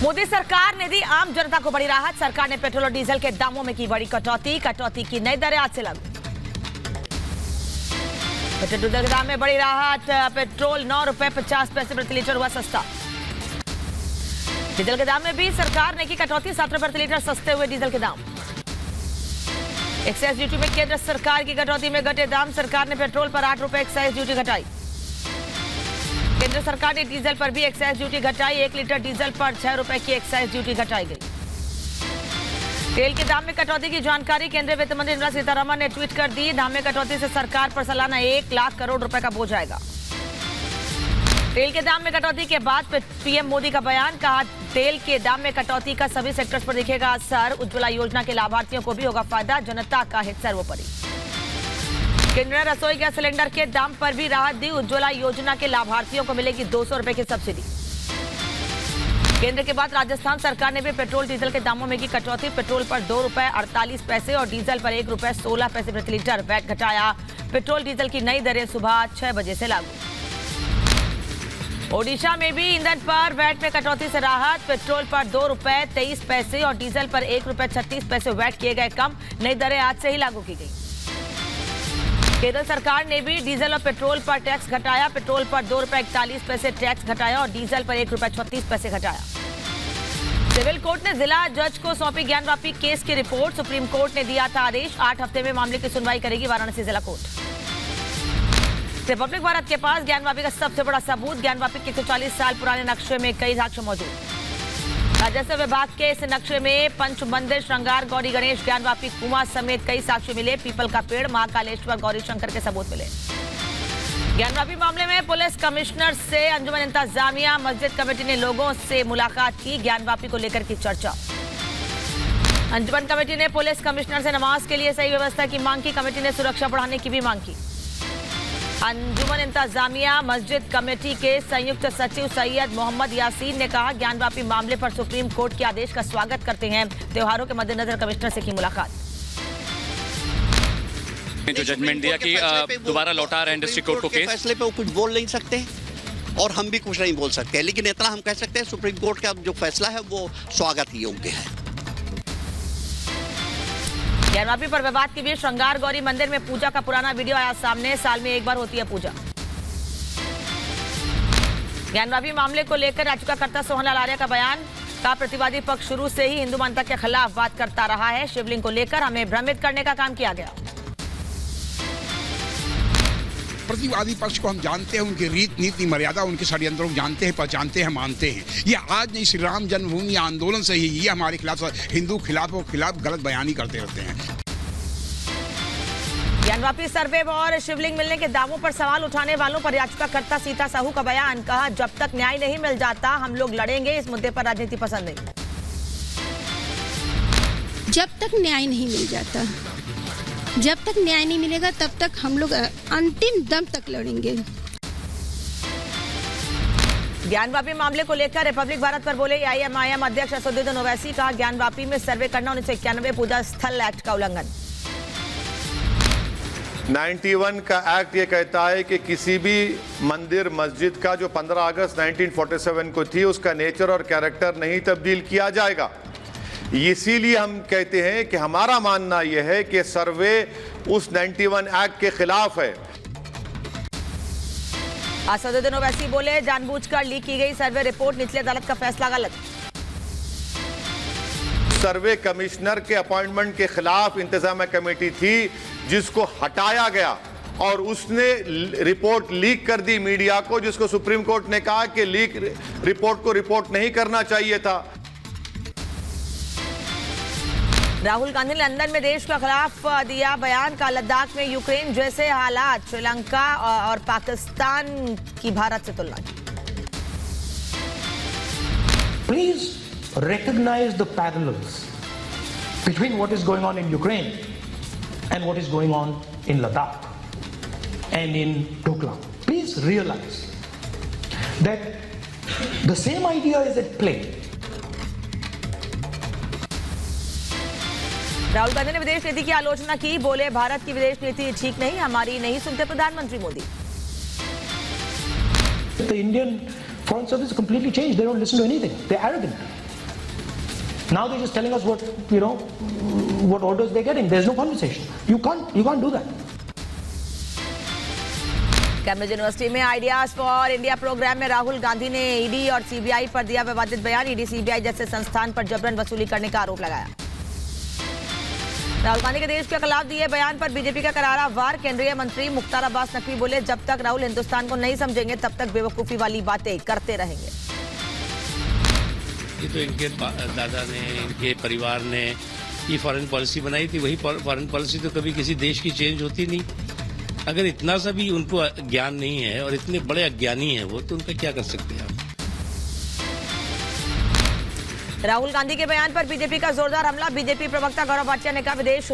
मोदी सरकार ने दी आम जनता को बड़ी राहत। सरकार ने पेट्रोल और डीजल के दामों में की बड़ी कटौती की नई दरें आज से लागू। पेट्रोल डीजल के दाम में बड़ी राहत। पेट्रोल 9 रुपए 50 पैसे प्रति लीटर हुआ सस्ता। डीजल के दाम में भी सरकार ने की कटौती। 7 रुपए प्रति लीटर सस्ते हुए डीजल के दाम। एक्साइज ड्यूटी में केंद्र सरकार की कटौती में घटे दाम। सरकार ने पेट्रोल पर 8 रुपए एक्साइज ड्यूटी घटाई। केंद्र सरकार ने डीजल पर भी एक्साइज ड्यूटी घटाई। 1 लीटर डीजल पर 6 रुपए की एक्साइज ड्यूटी घटाई गई। तेल के दाम में कटौती की जानकारी केंद्रीय वित्त मंत्री निर्मला सीतारमण ने ट्वीट कर दी। दाम में कटौती से सरकार पर सालाना 1 लाख करोड़ रुपए का बोझ आएगा। तेल के दाम में कटौती के बाद पीएम मोदी का बयान। कहा, तेल के दाम में कटौती का सभी सेक्टर्स पर दिखेगा असर। उज्ज्वला योजना के लाभार्थियों को भी होगा फायदा। जनता का हित सर्वोपरि। केंद्र ने रसोई गैस सिलेंडर के दाम पर भी राहत दी। उज्ज्वला योजना के लाभार्थियों को मिलेगी 200 रुपए की सब्सिडी। केंद्र के बाद राजस्थान सरकार ने भी पेट्रोल डीजल के दामों में की कटौती। पेट्रोल पर 2 रुपए 48 पैसे और डीजल पर 1 रुपए 16 पैसे प्रति लीटर वैट घटाया। पेट्रोल डीजल की नई दरें सुबह 6 बजे से लागू। ओडिशा में भी ईंधन पर वैट में कटौती से राहत। पेट्रोल पर 2 रुपए 23 पैसे और डीजल पर 1 रुपए 36 पैसे वैट किए गए कम। नई दरें आज से ही लागू की गई। केंद्र सरकार ने भी डीजल और पेट्रोल पर टैक्स घटाया। पेट्रोल पर 2 रुपए 41 पैसे टैक्स घटाया और डीजल पर 1 रुपए 36 पैसे घटाया। सिविल कोर्ट ने जिला जज को सौंपी ज्ञानवापी केस की रिपोर्ट। सुप्रीम कोर्ट ने दिया था आदेश। 8 हफ्ते में मामले की सुनवाई करेगी वाराणसी जिला कोर्ट। रिपब्लिक भारत के पास ज्ञानवापी का सबसे बड़ा सबूत। ज्ञानवापी के 140 साल पुराने नक्शे में कई साक्ष्य मौजूद। राजस्व विभाग के इस नक्शे में पंच मंदिर, श्रृंगार, गौरी गणेश, ज्ञानवापी कुआं समेत कई साक्ष्य मिले। पीपल का पेड़, महाकालेश्वर, गौरी शंकर के सबूत मिले। ज्ञानवापी मामले में पुलिस कमिश्नर से अंजुमन इंतजामिया मस्जिद कमेटी ने लोगों से मुलाकात की। ज्ञानवापी को लेकर की चर्चा। अंजुमन कमेटी ने पुलिस कमिश्नर से नमाज के लिए सही व्यवस्था की मांग की। कमेटी ने सुरक्षा बढ़ाने की भी मांग की। अंजुमन इंतजामिया मस्जिद कमेटी के संयुक्त सचिव सैयद मोहम्मद यासीन ने कहा, ज्ञानवापी मामले पर सुप्रीम कोर्ट के आदेश का स्वागत करते हैं। त्योहारों के मद्देनजर कमिश्नर से की मुलाकात। जो जजमेंट दिया कि दोबारा लौटा रहे हैं डिस्ट्रिक्ट कोर्ट को केस। फैसले पे वो कुछ बोल नहीं सकते और हम भी कुछ नहीं बोल सकते, लेकिन इतना हम कह सकते हैं सुप्रीम कोर्ट का जो फैसला है वो स्वागत योग्य है। ज्ञानवापी पर विवाद के बीच श्रृंगार गौरी मंदिर में पूजा का पुराना वीडियो आया सामने। साल में एक बार होती है पूजा। ज्ञानवापी मामले को लेकर याचिकाकर्ता सोहनलाल आर्य का बयान। का प्रतिवादी पक्ष शुरू से ही हिंदू मान्यता के खिलाफ बात करता रहा है। शिवलिंग को लेकर हमें भ्रमित करने का काम किया गया। प्रतिवादी पक्ष को हम जानते हैं, उनकी रीत नीति मर्यादा, उनके षड्यंत्रों को जानते हैं, पहचानते हैं, मानते हैं। ये आज नहीं, श्री राम जन्मभूमि आंदोलन से ही ये हमारे खिलाफ, हिंदू खिलाफ गलत बयानी करते रहते हैं। ज्ञानवापी सर्वे और शिवलिंग मिलने के दावों पर सवाल उठाने वालों पर याचिकाकर्ता सीता साहू का बयान। कहा, जब तक न्याय नहीं मिल जाता हम लोग लड़ेंगे। इस मुद्दे पर राजनीति पसंद नहीं। जब तक न्याय नहीं मिल जाता, जब तक न्याय नहीं मिलेगा तब तक हम लोग अंतिम दम तक लड़ेंगे। ज्ञानवापी मामले को लेकर रिपब्लिक भारत पर बोले आईएमआईएम अध्यक्ष असदुद्दीन ओवैसी। कहा, ज्ञानवापी में सर्वे करना 1991 पूजा स्थल एक्ट का उल्लंघन। 91 का एक्ट ये कहता है कि किसी भी मंदिर मस्जिद का जो 15 अगस्त 1947 को थी उसका नेचर और कैरेक्टर नहीं तब्दील किया जाएगा। इसीलिए हम कहते हैं कि हमारा मानना यह है कि सर्वे उस 91 एक्ट के खिलाफ है। असदुद्दीन ओवैसी बोले, जानबूझकर लीक की गई सर्वे रिपोर्ट, निचली अदालत का फैसला गलत। सर्वे कमिश्नर के अपॉइंटमेंट के खिलाफ इंतजामिया कमेटी थी जिसको हटाया गया और उसने रिपोर्ट लीक कर दी मीडिया को, जिसको सुप्रीम कोर्ट ने कहा कि लीक रिपोर्ट को रिपोर्ट नहीं करना चाहिए था। राहुल गांधी ने लंदन में देश के खिलाफ दिया बयान। का, लद्दाख में यूक्रेन जैसे हालात, श्रीलंका और पाकिस्तान की भारत से तुलना की। Please recognize the parallels between what is going on in Ukraine and what is going on in Ladakh and in Doklam. Please realize that the same idea is at play. Rahul Gandhi ने विदेश नीति की आलोचना की। बोले, भारत की विदेश नीति ठीक नहीं, हमारी नहीं सुनते प्रधानमंत्री Modi. The Indian Foreign Service completely changed. They don't listen to anything. They're arrogant. Now they're just telling us what orders they're getting. There's no conversation. You can't do that. Cambridge university में ideas for India programme में राहुल गांधी ने ED और CBI पर दिया विवादित बयान। ED CBI जैसे संस्थान पर जबरन वसूली करने का आरोप लगाया। राहुल गांधी के देश के खिलाफ दिए बयान पर बीजेपी का करारा वार। केंद्रीय मंत्री मुख्तार अब्बास नकवी बोले, जब तक राहुल हिंदुस्तान को नहीं समझेंगे तब तक बेवकूफी वाली बातें करते रहेंगे। ये तो इनके दादा ने, इनके परिवार ने ये फॉरेन पॉलिसी बनाई थी। वही फॉरेन पॉलिसी तो कभी किसी देश की चेंज होती नहीं। अगर इतना सा भी उनको ज्ञान नहीं है और इतने बड़े अज्ञानी हैं वो, तो उनका क्या कर सकते हैं आप? राहुल गांधी के बयान पर बीजेपी का जोरदार हमला। बीजेपी प्रवक्ता गौरव भाटिया ने कहा, विदेश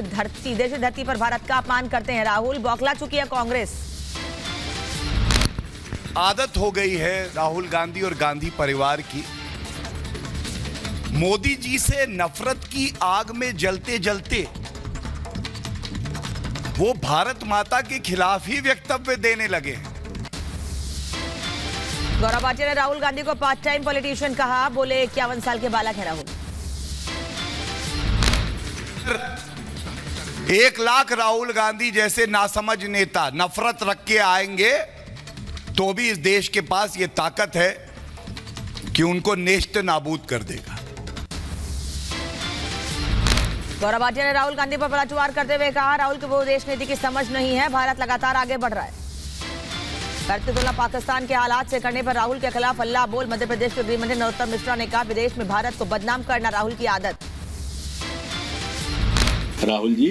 धरती पर भारत का अपमान करते हैं राहुल। बौखला चुकी है कांग्रेस। आदत हो गई है राहुल गांधी और गांधी परिवार की मोदी जी से नफरत की आग में जलते जलते वो भारत माता के खिलाफ ही वक्तव्य देने लगे हैं। गौरव भाटिया ने राहुल गांधी को पार्ट टाइम पॉलिटिशियन कहा। बोले 51 साल के बालक है राहुल। 1 लाख राहुल गांधी जैसे नासमझ नेता नफरत रख के आएंगे तो भी इस देश के पास ये ताकत है कि उनको नेस्त नाबूद कर देगा। गौरव भाटिया ने राहुल गांधी पर पलटवार करते हुए कहा, राहुल को वो देश नीति की समझ नहीं है। भारत लगातार आगे बढ़ रहा है। करते तुलना पाकिस्तान के हालात से करने पर राहुल के खिलाफ अल्लाह बोल। मध्य प्रदेश के गृह मंत्री नरोत्तम मिश्रा ने कहा, विदेश में भारत को बदनाम करना राहुल की आदत। राहुल जी,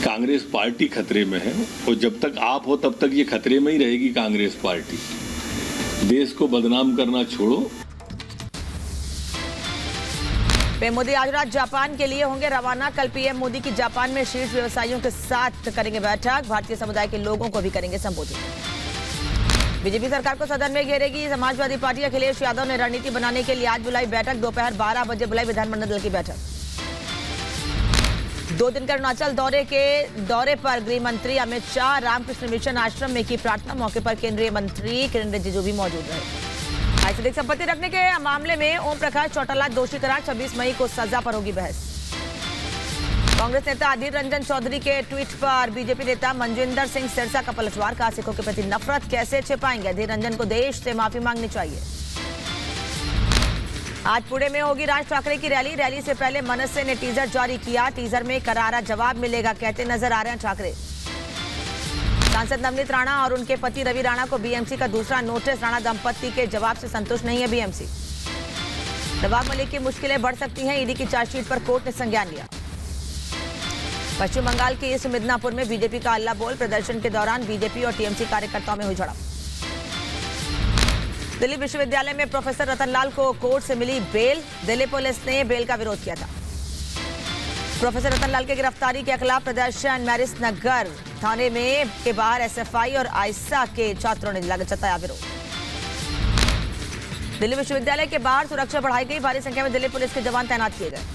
कांग्रेस पार्टी खतरे में है और जब तक आप हो तब तक ये खतरे में ही रहेगी कांग्रेस पार्टी। देश को बदनाम करना छोड़ो। पीएम मोदी आज रात जापान के लिए होंगे रवाना। कल पीएम मोदी की जापान में शीर्ष व्यवसायियों के साथ करेंगे बैठक। भारतीय समुदाय के लोगों को भी करेंगे संबोधित। बीजेपी सरकार को सदन में घेरेगी समाजवादी पार्टी। अखिलेश यादव ने रणनीति बनाने के लिए आज बुलाई बैठक। दोपहर 12 बजे बुलाई विधानमंडल दल की बैठक। 2 दिन के अरुणाचल दौरे पर गृह मंत्री अमित शाह रामकृष्ण मिशन आश्रम में की प्रार्थना। मौके पर केंद्रीय मंत्री किरण रिजिजू भी मौजूद रहे। अधिक संपत्ति रखने के मामले में ओम प्रकाश चौटाला दोषी करार। 26 मई को सजा पर होगी बहस। कांग्रेस नेता अधीर रंजन चौधरी के ट्वीट पर बीजेपी नेता मनजिंदर सिंह सिरसा का पलटवार। का सिखों के प्रति नफरत कैसे छिपाएंगे? अधीर रंजन को देश से माफी मांगनी चाहिए। आज पुणे में होगी राज ठाकरे की रैली से पहले मनसे ने टीजर जारी किया। टीजर में करारा जवाब मिलेगा कहते नजर आ रहे हैं ठाकरे। सांसद नवनीत राणा और उनके पति रवि राणा को बीएमसी का दूसरा नोटिस। राणा दंपत्ति के जवाब से संतुष्ट नहीं है बीएमसी। नवाब मलिक की मुश्किलें बढ़ सकती हैं। ईडी की चार्जशीट पर कोर्ट ने संज्ञान लिया। पश्चिम बंगाल के इस मिदनापुर में बीजेपी का अल्लाह बोल। प्रदर्शन के दौरान बीजेपी और टीएमसी कार्यकर्ताओं में हुई झड़प। दिल्ली विश्वविद्यालय में प्रोफेसर रतनलाल को कोर्ट से मिली बेल। दिल्ली पुलिस ने बेल का विरोध किया था। प्रोफेसर रतनलाल की गिरफ्तारी के खिलाफ प्रदर्शन। मैरिस नगर थाने में के बाहर एसएफआई और आयसा के छात्रों ने जताया विरोध। दिल्ली विश्वविद्यालय के बाहर सुरक्षा बढ़ाई गई। भारी संख्या में दिल्ली पुलिस के जवान तैनात किए गए।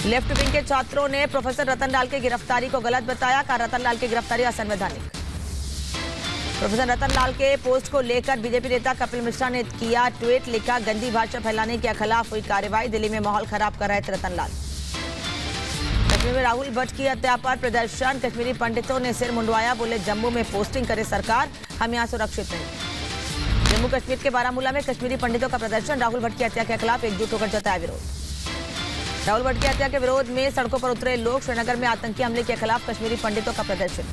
लेफ्ट विंग के छात्रों ने प्रोफेसर रतनलाल की गिरफ्तारी को गलत बताया। कहा, रतनलाल की गिरफ्तारी असंवैधानिक। प्रोफेसर रतनलाल के पोस्ट को लेकर बीजेपी नेता कपिल मिश्रा ने किया ट्वीट। लिखा, गंदी भाषा फैलाने के खिलाफ हुई कार्रवाई। दिल्ली में माहौल खराब कर रहे थे रतनलाल। कश्मीर में राहुल भट्ट की हत्या पर प्रदर्शन। कश्मीरी पंडितों ने सिर मुंडवाया। बोले, जम्मू में पोस्टिंग करे सरकार, हम यहां सुरक्षित नहीं। जम्मू कश्मीर के बारामूला में कश्मीरी पंडितों का प्रदर्शन। राहुल भट्ट की हत्या के खिलाफ एकजुट होकर जताया विरोध। राहुल भट्ट की हत्या के विरोध में सड़कों पर उतरे लोग। श्रीनगर में आतंकी हमले के खिलाफ कश्मीरी पंडितों का प्रदर्शन।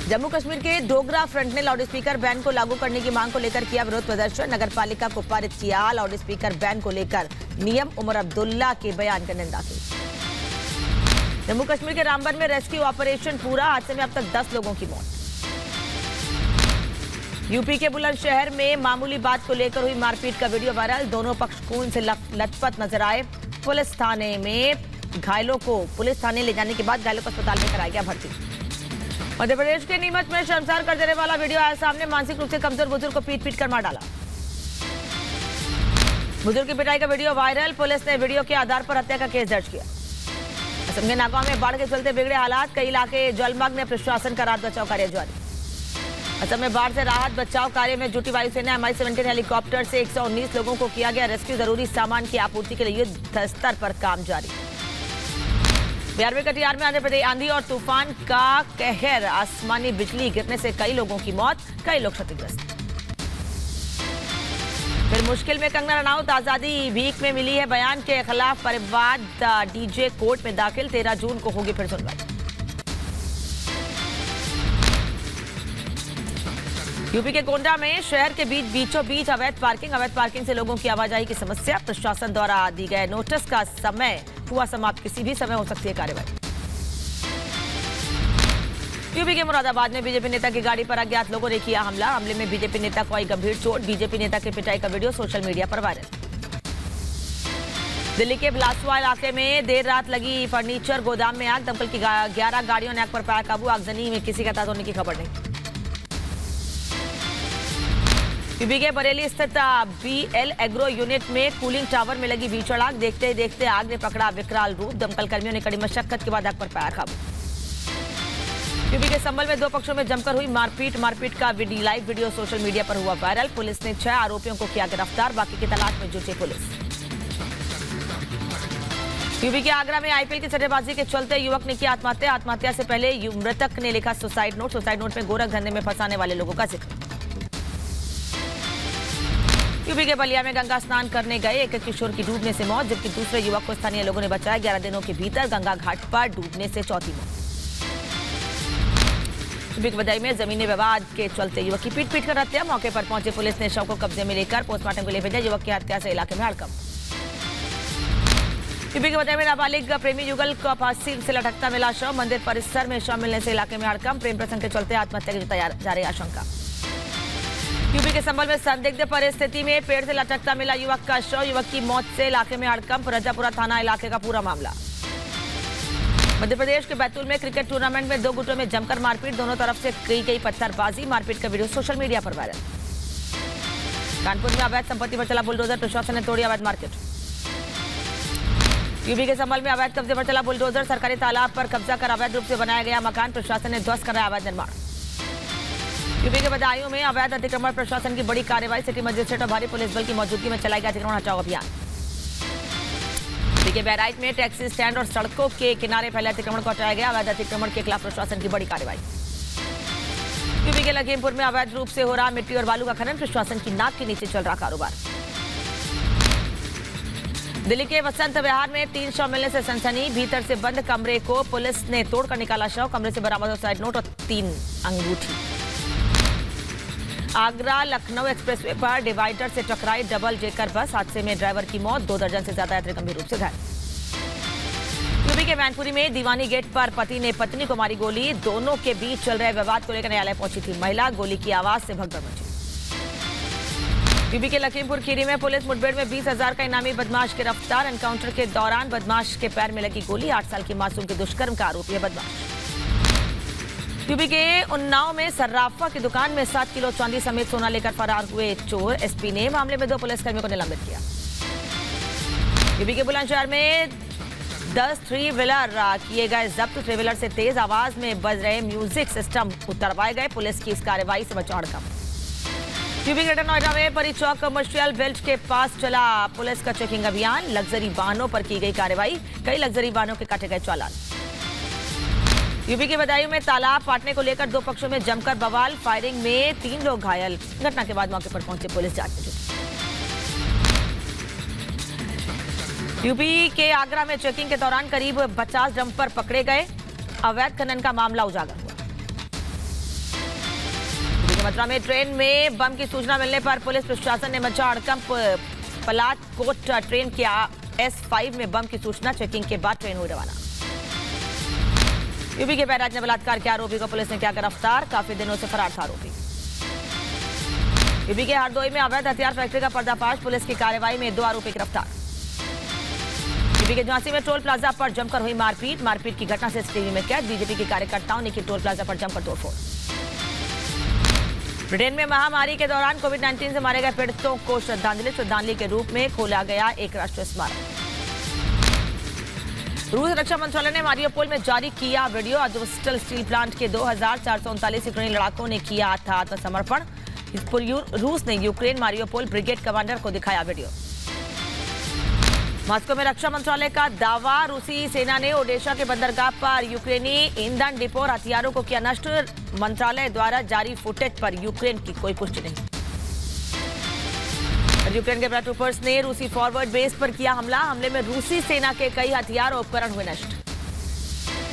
जम्मू कश्मीर के डोगरा फ्रंट ने लाउडस्पीकर बैन को लागू करने की मांग को लेकर किया विरोध प्रदर्शन। नगर पालिका को पारित किया लाउडस्पीकर बैन को लेकर नियम। उमर अब्दुल्ला के बयान की निंदा की। जम्मू कश्मीर के रामबन में रेस्क्यू ऑपरेशन पूरा। हादसे में अब तक 10 लोगों की मौत। यूपी के बुलंदशहर में मामूली बात को लेकर हुई मारपीट का वीडियो वायरल। दोनों पक्ष खून से लथपथ नजर आए। पुलिस थाने ले जाने के बाद घायलों को अस्पताल में कराया गया भर्ती। मध्य प्रदेश के नीमच में शर्मसार कर देने वाला वीडियो आया सामने। मानसिक रूप से कमजोर बुजुर्ग को पीट कर मार डाला। बुजुर्ग की पिटाई का वीडियो वायरल। पुलिस ने वीडियो के आधार पर हत्या का केस दर्ज किया। असम के नागांव में बाढ़ के चलते बिगड़े हालात। कई इलाके जलमग्न। प्रशासन का रात बचाव कार्य जारी। असम में बाढ़ से राहत बचाव कार्य में जुटी वायुसेना Mi-17 हेलीकॉप्टर से 119 लोगों को किया गया रेस्क्यू। जरूरी सामान की आपूर्ति के लिए युद्ध स्तर पर काम जारी। बिहार में कटिहार में आंध्र प्रदेश आंधी और तूफान का कहर, आसमानी बिजली गिरने से कई लोगों की मौत, कई लोग क्षतिग्रस्त। फिर मुश्किल में कंगना रनौत, आजादी भीख में मिली है बयान के खिलाफ परिवाद डीजे कोर्ट में दाखिल। 13 जून को होगी फिर सुनवाई। यूपी के गोंडा में शहर के बीचों बीच अवैध पार्किंग से लोगों की आवाजाही की समस्या। प्रशासन द्वारा दी गए नोटिस का समय हुआ समाप्त, किसी भी समय हो सकती है कार्रवाई। यूपी के मुरादाबाद में बीजेपी नेता की गाड़ी पर अज्ञात लोगों ने किया हमला। हमले में बीजेपी नेता को आई गंभीर चोट। बीजेपी नेता की पिटाई का वीडियो सोशल मीडिया पर वायरल। दिल्ली के बिलासपुर इलाके में देर रात लगी फर्नीचर गोदाम में आग। दमकल की 11 गाड़ियों ने आग पर पाया काबू। आगजनी में किसी का हताहत होने की खबर नहीं। यूपी के बरेली स्थित BL एग्रो यूनिट में कूलिंग टावर में लगी भीषण आग। देखते ही देखते आग ने पकड़ा विकराल रूप। दमकल कर्मियों ने कड़ी मशक्कत के बाद आग पर पाया काबू। यूपी के संभल में 2 पक्षों में जमकर हुई मारपीट का लाइव वीडियो सोशल मीडिया पर हुआ वायरल। पुलिस ने 6 आरोपियों को किया गिरफ्तार, बाकी की तलाश में जुटी पुलिस। यूपी के आगरा में IPL की सट्टेबाजी के चलते युवक ने किया आत्महत्या। आत्महत्या से पहले मृतक ने लिखा सुसाइड नोट में गोरख धंधे में फंसाने वाले लोगों का जिक्र। यूपी के बलिया में गंगा स्नान करने गए एक किशोर की डूबने से मौत, जबकि दूसरे युवक को स्थानीय लोगों ने बचाया। 11 दिनों के भीतर गंगा घाट पर डूबने से चौथी मौत। यूपी के बदायूं में जमीनी विवाद के चलते युवक की पीट कर हत्या। मौके पर पहुंची पुलिस ने शव को कब्जे में लेकर पोस्टमार्टम के लिए भेजा। युवक की हत्या से इलाके में हड़कंप। यूपी के बदायूं में नाबालिग प्रेमी युगल को फांसी से लटकता मिला शव। मंदिर परिसर में शव मिलने से इलाके में हड़कंप। प्रेम प्रसंग के चलते आत्महत्या की जा रही आशंका। यूपी के संभल में संदिग्ध परिस्थिति में पेड़ से लटकता मिला युवक का शव। युवक की मौत से इलाके में हड़कंप। रजापुरा थाना इलाके का पूरा मामला। मध्य प्रदेश के बैतूल में क्रिकेट टूर्नामेंट में 2 गुटों में जमकर मारपीट। दोनों तरफ से की गई पत्थरबाजी। मारपीट का वीडियो सोशल मीडिया पर वायरल। कानपुर में अवैध संपत्ति पर चला बुलडोजर। प्रशासन ने तोड़ी अवैध मार्केट। यूपी के संभल में अवैध कब्जे पर चला बुलडोजर। सरकारी तालाब पर कब्जा कर अवैध रूप से बनाया गया मकान। प्रशासन ने ध्वस्त कराया अवैध निर्माण। यूपी के बदायूं में अवैध अतिक्रमण। प्रशासन की बड़ी कार्रवाई। सिटी मजिस्ट्रेट और भारी पुलिस बल की मौजूदगी में चलाया गया अतिक्रमण हटाओ अभियान। यूपी के बहराइच में टैक्सी स्टैंड और सड़कों के किनारे फैले अतिक्रमण को हटाया गया। अवैध अतिक्रमण के खिलाफ प्रशासन की बड़ी कार्रवाई। यूपी के लखीमपुर में अवैध रूप से हो रहा मिट्टी और बालू का खनन। प्रशासन की नाक के नीचे चल रहा कारोबार। दिल्ली के वसंत विहार में 3 शव मिलने से सनसनी। भीतर से बंद कमरे को पुलिस ने तोड़कर निकाला शव। कमरे से बरामद सुसाइड नोट और 3 अंगूठी। आगरा लखनऊ एक्सप्रेसवे पर डिवाइडर से टकराई डबल डेकर बस। हादसे में ड्राइवर की मौत। 2 दर्जन से ज्यादा यात्री गंभीर रूप से घायल। यूपी के मैनपुरी में दीवानी गेट पर पति ने पत्नी को मारी गोली। दोनों के बीच चल रहे विवाद को लेकर न्यायालय पहुंची थी महिला। गोली की आवाज से भगदड़ मची। यूपी के लखीमपुर खीरी में पुलिस मुठभेड़ में 20,000 का इनामी बदमाश गिरफ्तार। एनकाउंटर के दौरान बदमाश के पैर में लगी गोली। 8 साल की मासूम के दुष्कर्म का आरोपी है बदमाश। यूपी के उन्नाव में सर्राफा की दुकान में 7 किलो चांदी समेत सोना लेकर फरार हुए चोर। एसपी ने मामले में 2 पुलिसकर्मियों को निलंबित किया। यूपी के बुलंदशहर में 10 थ्री व्हीलर किए गए जब्त। थ्री व्हीलर से तेज आवाज में बज रहे म्यूजिक सिस्टम उतरवाए गए। पुलिस की इस कार्रवाई से बचा हड़कंप। यूपी ग्रेटर नोएडा में परी चौक कमर्शियल बेल्ट के पास चला पुलिस का चेकिंग अभियान। लग्जरी वाहनों पर की गई कार्रवाई। कई लग्जरी वाहनों के काटे गए चालान। यूपी के बदायूं में तालाब पाटने को लेकर 2 पक्षों में जमकर बवाल। फायरिंग में 3 लोग घायल। घटना के बाद मौके पर पहुंचे पुलिस जांच में जुटी। यूपी के आगरा में चेकिंग के दौरान करीब 50 डंपर पकड़े गए। अवैध खनन का मामला उजागर हुआ। यूपी के मथुरा में ट्रेन में बम की सूचना मिलने पर पुलिस प्रशासन ने मचा हड़कंप। पलाटकोट ट्रेन के S5 में बम की सूचना। चेकिंग के बाद ट्रेन हुई रवाना। यूपी के बहराइच में बलात्कार के आरोपी को पुलिस ने किया गिरफ्तार। काफी दिनों से फरार था आरोपी। यूपी के हरदोई में अवैध हथियार फैक्ट्री का पर्दाफाश। पुलिस की कार्रवाई में 2 आरोपी गिरफ्तार। यूपी के झांसी में टोल प्लाजा पर जमकर हुई मारपीट की घटना सीसीटीवी में कैद। बीजेपी के कार्यकर्ताओं ने की टोल प्लाजा पर जमकर तोड़फोड़। ब्रिटेन में महामारी के दौरान कोविड-19 से मारे गए पीड़ितों को श्रद्धांजलि के रूप में खोला गया एक राष्ट्रीय स्मारक। रूस रक्षा मंत्रालय ने मारियोपोल में जारी किया वीडियो। अजोस्टल स्टील प्लांट के 2439 यूक्रेनी लड़ाकों ने किया था आत्मसमर्पण। रूस ने यूक्रेन मारियोपोल ब्रिगेड कमांडर को दिखाया वीडियो। मॉस्को में रक्षा मंत्रालय का दावा, रूसी सेना ने ओडेशा के बंदरगाह पर यूक्रेनी ईंधन डिपो और हथियारों को किया नष्ट। मंत्रालय द्वारा जारी फुटेज पर यूक्रेन की कोई पुष्टि नहीं। यूक्रेन के पैराट्रूपर्स ने रूसी फॉरवर्ड बेस पर किया हमला। हमले में रूसी सेना के कई हथियार और उपकरण हुए नष्ट।